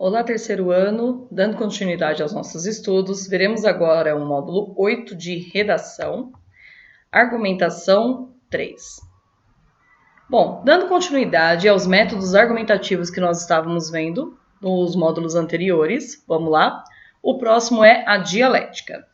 Olá, terceiro ano, dando continuidade aos nossos estudos, veremos agora o módulo 8 de redação, argumentação 3. Bom, dando continuidade aos métodos argumentativos que nós estávamos vendo nos módulos anteriores, vamos lá. O próximo é a dialética.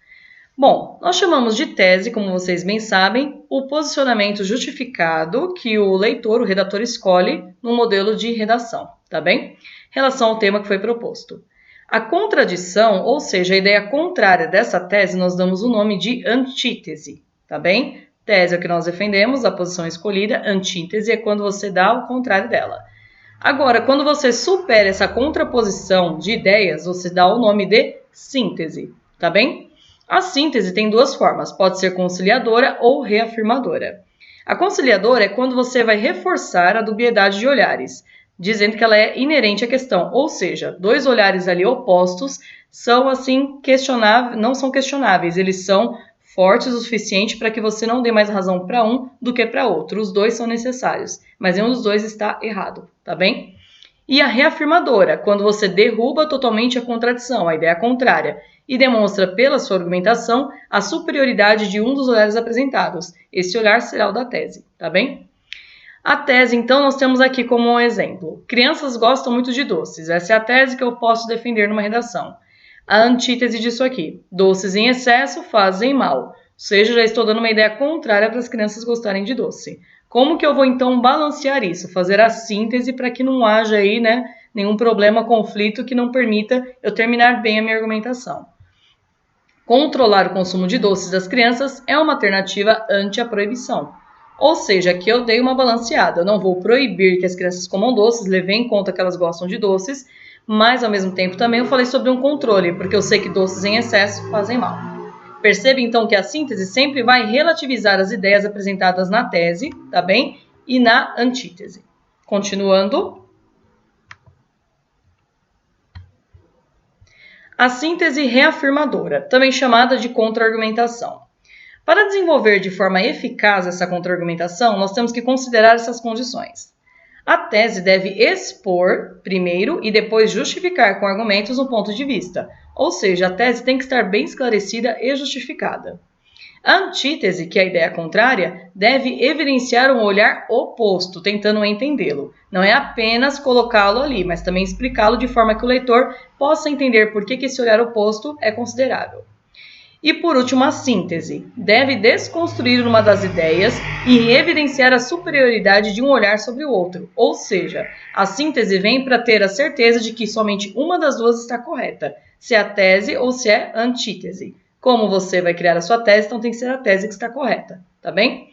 Bom, nós chamamos de tese, como vocês bem sabem, o posicionamento justificado que o leitor, o redator, escolhe no modelo de redação, tá bem? Em relação ao tema que foi proposto. A contradição, ou seja, a ideia contrária dessa tese, nós damos o nome de antítese, tá bem? Tese é o que nós defendemos, a posição escolhida, antítese é quando você dá o contrário dela. Agora, quando você supera essa contraposição de ideias, você dá o nome de síntese, tá bem? A síntese tem duas formas, pode ser conciliadora ou reafirmadora. A conciliadora é quando você vai reforçar a dubiedade de olhares, dizendo que ela é inerente à questão, ou seja, dois olhares ali opostos são assim questionáveis, não são questionáveis, eles são fortes o suficiente para que você não dê mais razão para um do que para outro. Os dois são necessários, mas nenhum dos dois está errado, tá bem? E a reafirmadora, quando você derruba totalmente a contradição, a ideia contrária, e demonstra pela sua argumentação a superioridade de um dos olhares apresentados. Esse olhar será o da tese, tá bem? A tese, então, nós temos aqui como um exemplo. Crianças gostam muito de doces. Essa é a tese que eu posso defender numa redação. A antítese disso aqui. Doces em excesso fazem mal. Ou seja, já estou dando uma ideia contrária para as crianças gostarem de doce. Como que eu vou, então, balancear isso? Fazer a síntese para que não haja aí, nenhum problema, conflito que não permita eu terminar bem a minha argumentação. Controlar o consumo de doces das crianças é uma alternativa ante a proibição. Ou seja, aqui eu dei uma balanceada. Eu não vou proibir que as crianças comam doces, levei em conta que elas gostam de doces, mas ao mesmo tempo também eu falei sobre um controle, porque eu sei que doces em excesso fazem mal. Percebe então que a síntese sempre vai relativizar as ideias apresentadas na tese, tá bem? E na antítese. Continuando. A síntese reafirmadora, também chamada de contra-argumentação. Para desenvolver de forma eficaz essa contra-argumentação, nós temos que considerar essas condições. A tese deve expor primeiro e depois justificar com argumentos um ponto de vista, ou seja, a tese tem que estar bem esclarecida e justificada. A antítese, que é a ideia contrária, deve evidenciar um olhar oposto, tentando entendê-lo. Não é apenas colocá-lo ali, mas também explicá-lo de forma que o leitor possa entender por que esse olhar oposto é considerável. E por último, a síntese. Deve desconstruir uma das ideias e evidenciar a superioridade de um olhar sobre o outro. Ou seja, a síntese vem para ter a certeza de que somente uma das duas está correta, se é a tese ou se é a antítese. Como você vai criar a sua tese, então tem que ser a tese que está correta, tá bem?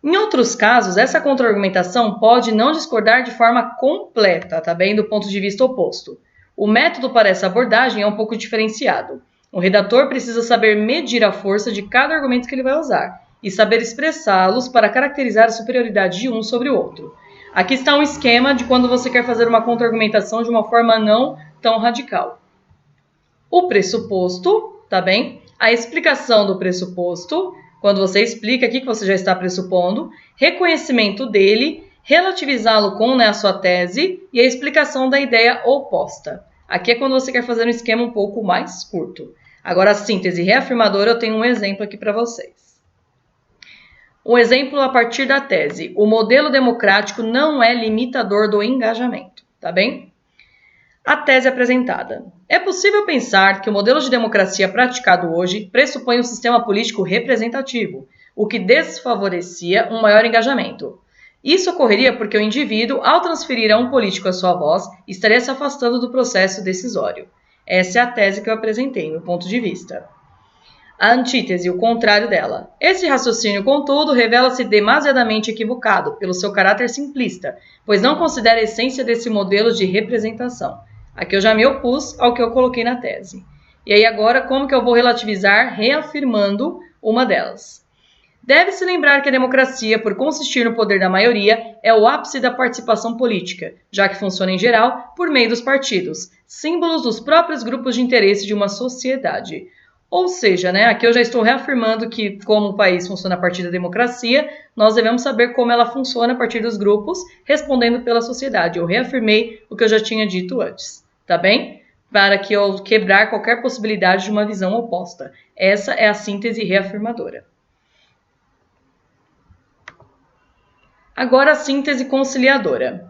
Em outros casos, essa contra-argumentação pode não discordar de forma completa, tá bem? Do ponto de vista oposto. O método para essa abordagem é um pouco diferenciado. O redator precisa saber medir a força de cada argumento que ele vai usar e saber expressá-los para caracterizar a superioridade de um sobre o outro. Aqui está um esquema de quando você quer fazer uma contra-argumentação de uma forma não tão radical. O pressuposto, tá bem? A explicação do pressuposto, quando você explica aqui que você já está pressupondo, reconhecimento dele, relativizá-lo com a sua tese e a explicação da ideia oposta. Aqui é quando você quer fazer um esquema um pouco mais curto. Agora, a síntese reafirmadora, eu tenho um exemplo aqui para vocês. Um exemplo a partir da tese. O modelo democrático não é limitador do engajamento, tá bem? A tese apresentada. É possível pensar que o modelo de democracia praticado hoje pressupõe um sistema político representativo, o que desfavorecia um maior engajamento. Isso ocorreria porque o indivíduo, ao transferir a um político a sua voz, estaria se afastando do processo decisório. Essa é a tese que eu apresentei, meu ponto de vista. A antítese, o contrário dela. Esse raciocínio, contudo, revela-se demasiadamente equivocado pelo seu caráter simplista, pois não considera a essência desse modelo de representação. Aqui eu já me opus ao que eu coloquei na tese. E aí agora, como que eu vou relativizar reafirmando uma delas? Deve-se lembrar que a democracia, por consistir no poder da maioria, é o ápice da participação política, já que funciona em geral por meio dos partidos, símbolos dos próprios grupos de interesse de uma sociedade. Ou seja, aqui eu já estou reafirmando que, como o país funciona a partir da democracia, nós devemos saber como ela funciona a partir dos grupos, respondendo pela sociedade. Eu reafirmei o que eu já tinha dito antes. tá bem? Para que eu quebrar qualquer possibilidade de uma visão oposta. Essa é a síntese reafirmadora. Agora a síntese conciliadora.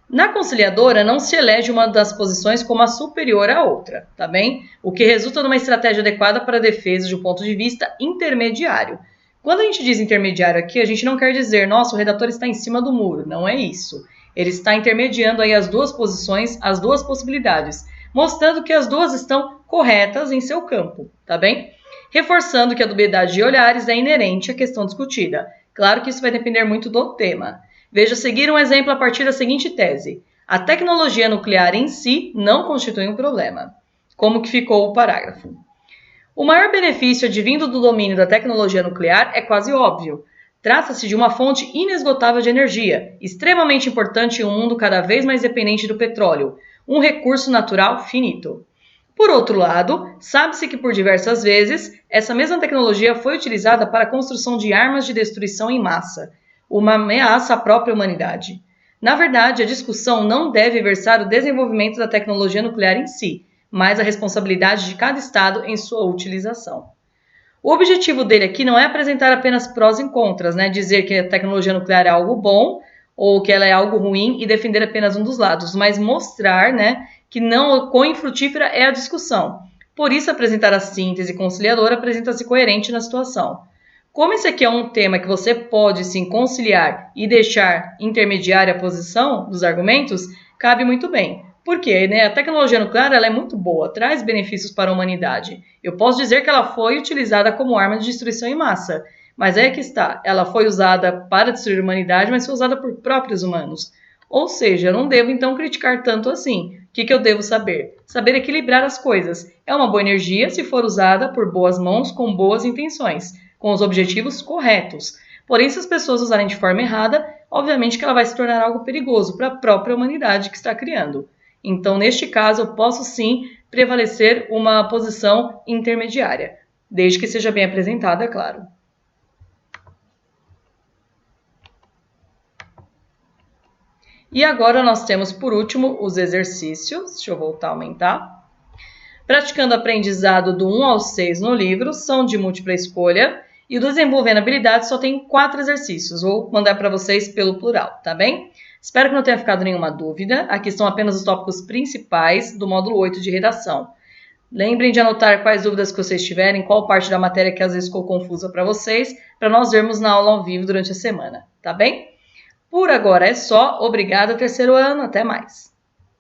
Na conciliadora, não se elege uma das posições como a superior à outra, tá bem? O que resulta numa estratégia adequada para a defesa de um ponto de vista intermediário. Quando a gente diz intermediário aqui, a gente não quer dizer, nossa, o redator está em cima do muro. Não é isso. Ele está intermediando aí as duas posições, as duas possibilidades, mostrando que as duas estão corretas em seu campo, tá bem? Reforçando que a dubiedade de olhares é inerente à questão discutida. Claro que isso vai depender muito do tema. Veja seguir um exemplo a partir da seguinte tese. A tecnologia nuclear em si não constitui um problema. Como que ficou o parágrafo? O maior benefício advindo do domínio da tecnologia nuclear é quase óbvio. Trata-se de uma fonte inesgotável de energia, extremamente importante em um mundo cada vez mais dependente do petróleo, um recurso natural finito. Por outro lado, sabe-se que por diversas vezes, essa mesma tecnologia foi utilizada para a construção de armas de destruição em massa, uma ameaça à própria humanidade. Na verdade, a discussão não deve versar o desenvolvimento da tecnologia nuclear em si, mas a responsabilidade de cada Estado em sua utilização. O objetivo dele aqui não é apresentar apenas prós e contras, dizer que a tecnologia nuclear é algo bom ou que ela é algo ruim e defender apenas um dos lados, mas mostrar que não quão infrutífera é a discussão. Por isso, apresentar a síntese conciliadora apresenta-se coerente na situação. Como esse aqui é um tema que você pode sim conciliar e deixar intermediária a posição dos argumentos, cabe muito bem. Por quê? A tecnologia nuclear ela é muito boa, traz benefícios para a humanidade. Eu posso dizer que ela foi utilizada como arma de destruição em massa, mas é que está, ela foi usada para destruir a humanidade, mas foi usada por próprios humanos. Ou seja, eu não devo então criticar tanto assim. O que eu devo saber? Saber equilibrar as coisas. É uma boa energia se for usada por boas mãos com boas intenções, com os objetivos corretos. Porém, se as pessoas usarem de forma errada, obviamente que ela vai se tornar algo perigoso para a própria humanidade que está criando. Então, neste caso, eu posso sim prevalecer uma posição intermediária, desde que seja bem apresentada, é claro. E agora nós temos, por último, os exercícios. Deixa eu voltar a aumentar. Praticando aprendizado do 1 ao 6 no livro, são de múltipla escolha. E o Desenvolvendo Habilidades só tem 4 exercícios. Vou mandar para vocês pelo plural, tá bem? Espero que não tenha ficado nenhuma dúvida. Aqui estão apenas os tópicos principais do módulo 8 de redação. Lembrem de anotar quais dúvidas que vocês tiverem, qual parte da matéria que às vezes ficou confusa para vocês, para nós vermos na aula ao vivo durante a semana, tá bem? Por agora é só. Obrigada, terceiro ano. Até mais!